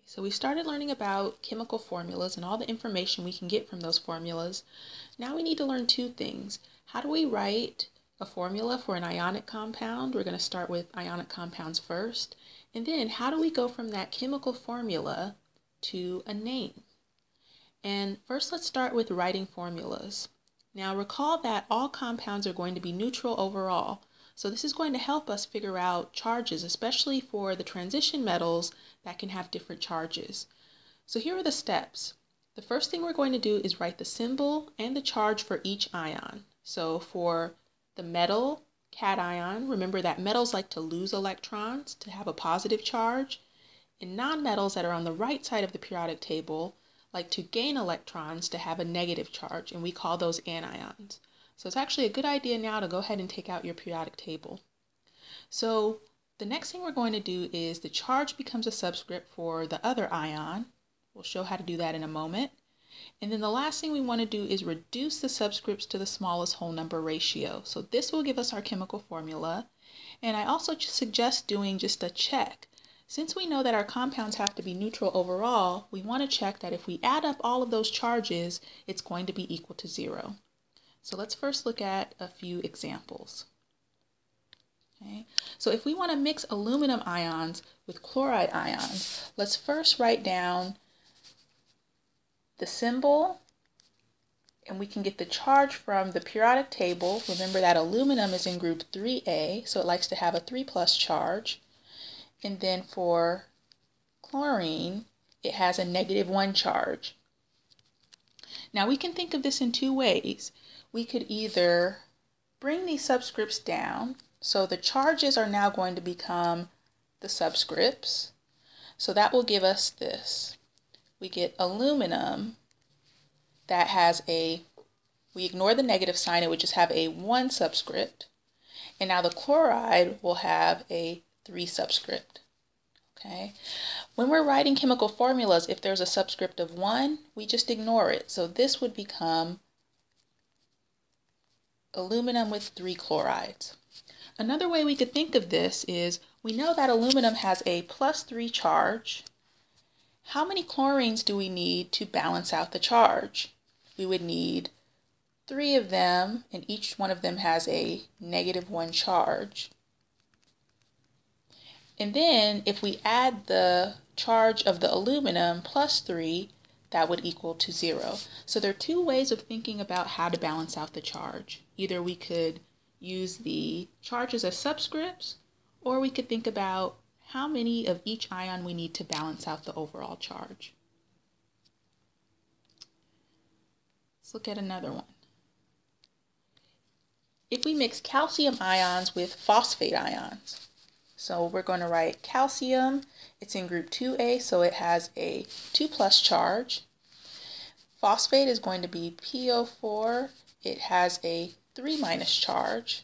So we started learning about chemical formulas and all the information we can get from those formulas. Now we need to learn two things. How do we write a formula for an ionic compound? We're going to start with ionic compounds first. And then how do we go from that chemical formula to a name? And first let's start with writing formulas. Now recall that all compounds are going to be neutral overall. So this is going to help us figure out charges, especially for the transition metals that can have different charges. So here are the steps. The first thing we're going to do is write the symbol and the charge for each ion. So for the metal cation, remember that metals like to lose electrons to have a positive charge, and nonmetals that are on the right side of the periodic table like to gain electrons to have a negative charge, and we call those anions. So it's actually a good idea now to go ahead and take out your periodic table. So the next thing we're going to do is the charge becomes a subscript for the other ion. We'll show how to do that in a moment. And then the last thing we want to do is reduce the subscripts to the smallest whole number ratio. So this will give us our chemical formula. And I also suggest doing just a check. Since we know that our compounds have to be neutral overall, we want to check that if we add up all of those charges, it's going to be equal to 0. So let's first look at a few examples. Okay. So if we want to mix aluminum ions with chloride ions, let's first write down the symbol, and we can get the charge from the periodic table. Remember that aluminum is in group 3A, so it likes to have a 3+ charge. And then for chlorine, it has a -1 charge. Now we can think of this in two ways. We could either bring these subscripts down, so the charges are now going to become the subscripts. So that will give us this. We get aluminum that has we ignore the negative sign, it would just have a 1 subscript. And now the chloride will have a 3 subscript. Okay. When we're writing chemical formulas, if there's a subscript of 1, we just ignore it. So this would become aluminum with 3 chlorides. Another way we could think of this is we know that aluminum has a +3 charge. How many chlorines do we need to balance out the charge? We would need 3 of them, and each one of them has a -1 charge. And then if we add the charge of the aluminum +3, that would equal to 0. So there are two ways of thinking about how to balance out the charge. Either we could use the charges as subscripts, or we could think about how many of each ion we need to balance out the overall charge. Let's look at another one. If we mix calcium ions with phosphate ions, so we're going to write calcium, it's in group 2A, so it has a 2+ charge. Phosphate is going to be PO4, it has a 3- charge.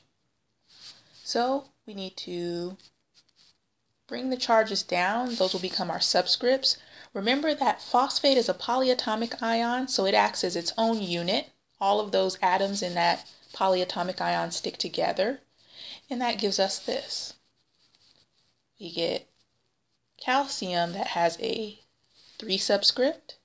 So we need to bring the charges down, those will become our subscripts. Remember that phosphate is a polyatomic ion, so it acts as its own unit. All of those atoms in that polyatomic ion stick together, and that gives us this. We get calcium that has a 3 subscript,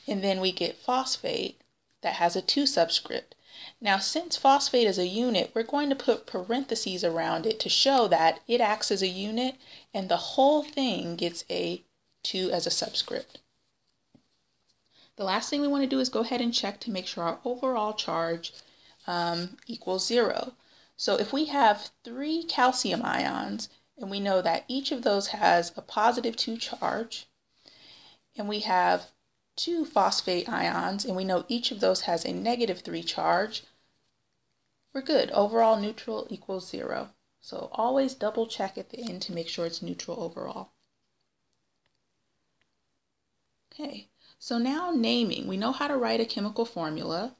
and then we get phosphate that has a 2 subscript. Now since phosphate is a unit, we're going to put parentheses around it to show that it acts as a unit and the whole thing gets a 2 as a subscript. The last thing we want to do is go ahead and check to make sure our overall charge equals 0. So if we have 3 calcium ions, and we know that each of those has a +2 charge, and we have 2 phosphate ions, and we know each of those has a -3 charge, we're good. Overall neutral equals 0. So always double check at the end to make sure it's neutral overall. Okay, so now naming. We know how to write a chemical formula.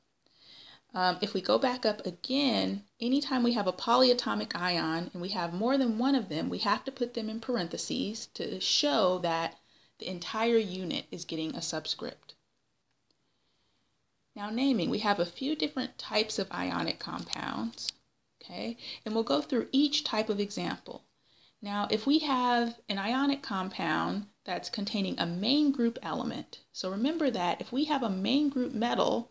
If we go back up again, anytime we have a polyatomic ion and we have more than one of them, we have to put them in parentheses to show that the entire unit is getting a subscript. Now naming, we have a few different types of ionic compounds, okay? And we'll go through each type of example. Now if we have an ionic compound that's containing a main group element. So remember that if we have a main group metal,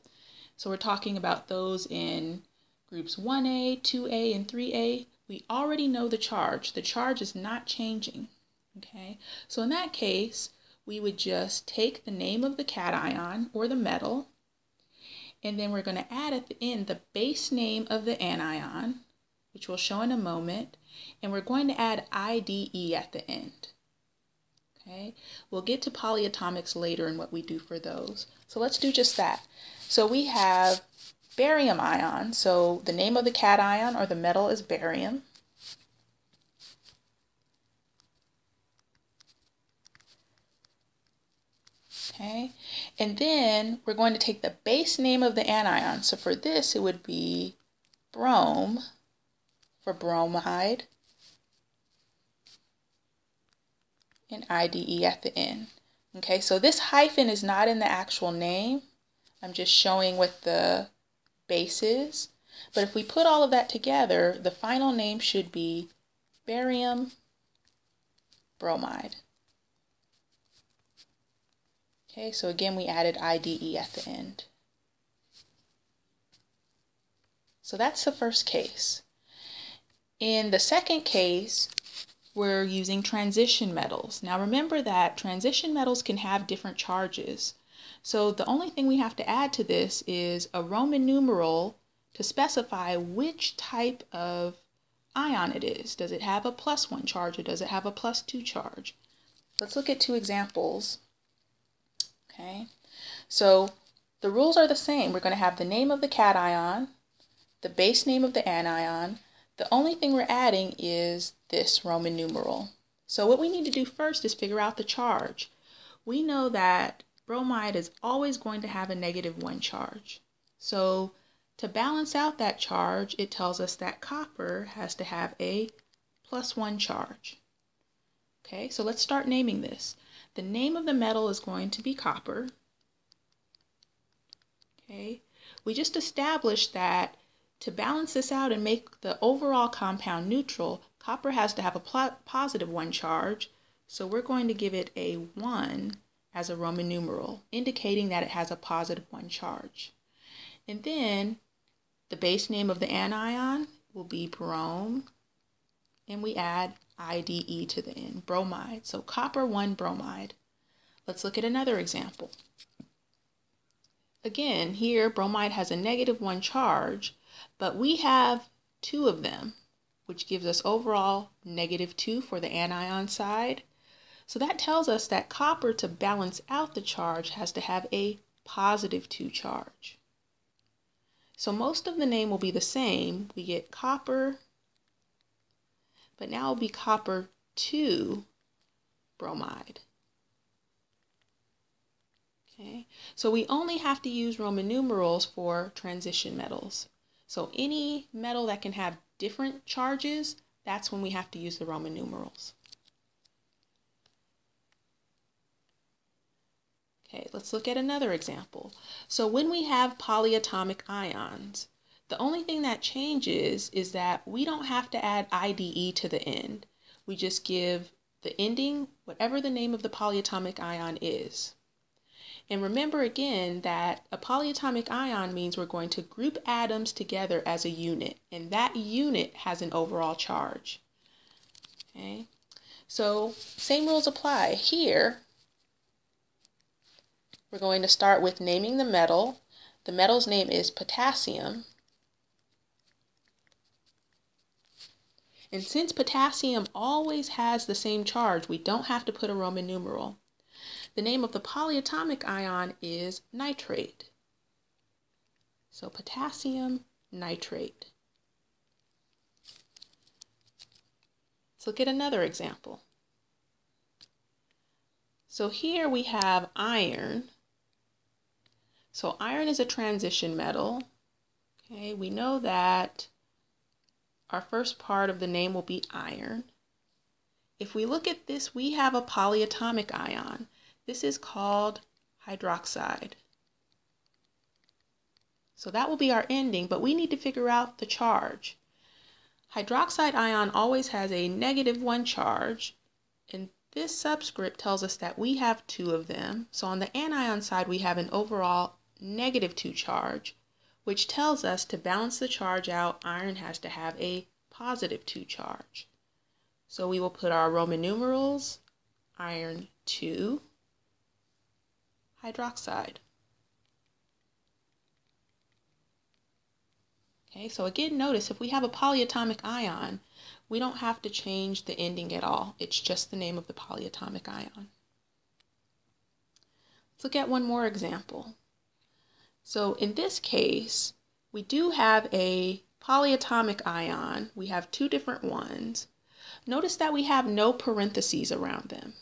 so we're talking about those in groups 1A, 2A, and 3A, we already know the charge. The charge is not changing. Okay, so in that case, we would just take the name of the cation or the metal, and then we're going to add at the end the base name of the anion, which we'll show in a moment, and we're going to add IDE at the end. Okay, we'll get to polyatomics later and what we do for those. So let's do just that. So we have barium ion, so the name of the cation or the metal is barium. Okay, and then we're going to take the base name of the anion. So for this, it would be brom for bromide and IDE at the end. Okay, so this hyphen is not in the actual name. I'm just showing what the base is. But if we put all of that together, the final name should be barium bromide. Okay, so again, we added IDE at the end. So that's the first case. In the second case, we're using transition metals. Now remember that transition metals can have different charges. So the only thing we have to add to this is a Roman numeral to specify which type of ion it is. Does it have a +1 charge or does it have a +2 charge? Let's look at two examples. Okay, so the rules are the same. We're going to have the name of the cation, the base name of the anion. The only thing we're adding is this Roman numeral. So what we need to do first is figure out the charge. We know that bromide is always going to have a -1 charge. So to balance out that charge, it tells us that copper has to have a +1 charge. Okay, so let's start naming this. The name of the metal is going to be copper. Okay, we just established that to balance this out and make the overall compound neutral, copper has to have a +1 charge. So we're going to give it a 1 as a Roman numeral, indicating that it has a +1 charge. And then the base name of the anion will be brom, and we add IDE to the end, bromide. So copper 1 bromide. Let's look at another example. Again, here bromide has a -1 charge, but we have 2 of them, which gives us overall -2 for the anion side. So that tells us that copper, to balance out the charge, has to have a +2 charge. So most of the name will be the same. We get copper, but now it'll be copper 2 bromide. Okay, so we only have to use Roman numerals for transition metals. So any metal that can have different charges, that's when we have to use the Roman numerals. Okay, let's look at another example. So when we have polyatomic ions, the only thing that changes is that we don't have to add IDE to the end. We just give the ending whatever the name of the polyatomic ion is. And remember again that a polyatomic ion means we're going to group atoms together as a unit, and that unit has an overall charge. Okay, so same rules apply. Here, we're going to start with naming the metal. The metal's name is potassium. And since potassium always has the same charge, we don't have to put a Roman numeral. The name of the polyatomic ion is nitrate. So potassium nitrate. Let's look at another example. So here we have iron. So iron is a transition metal. Okay, we know that our first part of the name will be iron. If we look at this, we have a polyatomic ion. This is called hydroxide. So that will be our ending, but we need to figure out the charge. Hydroxide ion always has a -1 charge, and This subscript tells us that we have 2 of them. So on the anion side, we have an overall -2 charge, which tells us to balance the charge out, iron has to have a +2 charge. So we will put our Roman numerals, iron 2, hydroxide. Okay, so again, notice if we have a polyatomic ion, we don't have to change the ending at all. It's just the name of the polyatomic ion. Let's look at one more example. So in this case, we do have a polyatomic ion. We have 2 different ones. Notice that we have no parentheses around them.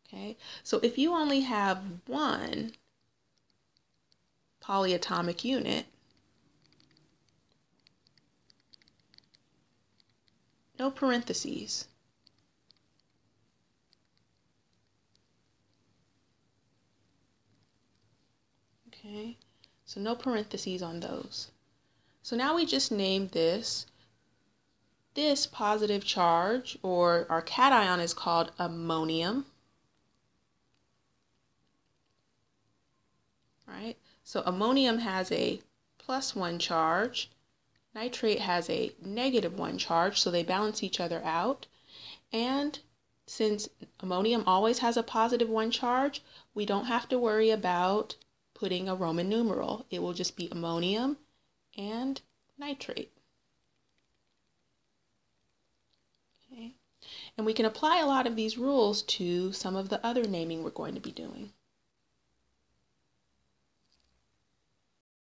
Okay, so if you only have one polyatomic unit, no parentheses. Okay, so no parentheses on those. So now we just named this positive charge, or our cation is called ammonium. Right? So ammonium has a +1 charge. Nitrate has a -1 charge, so they balance each other out. And since ammonium always has a +1 charge, we don't have to worry about putting a Roman numeral. It will just be ammonium and nitrate. Okay. And we can apply a lot of these rules to some of the other naming we're going to be doing.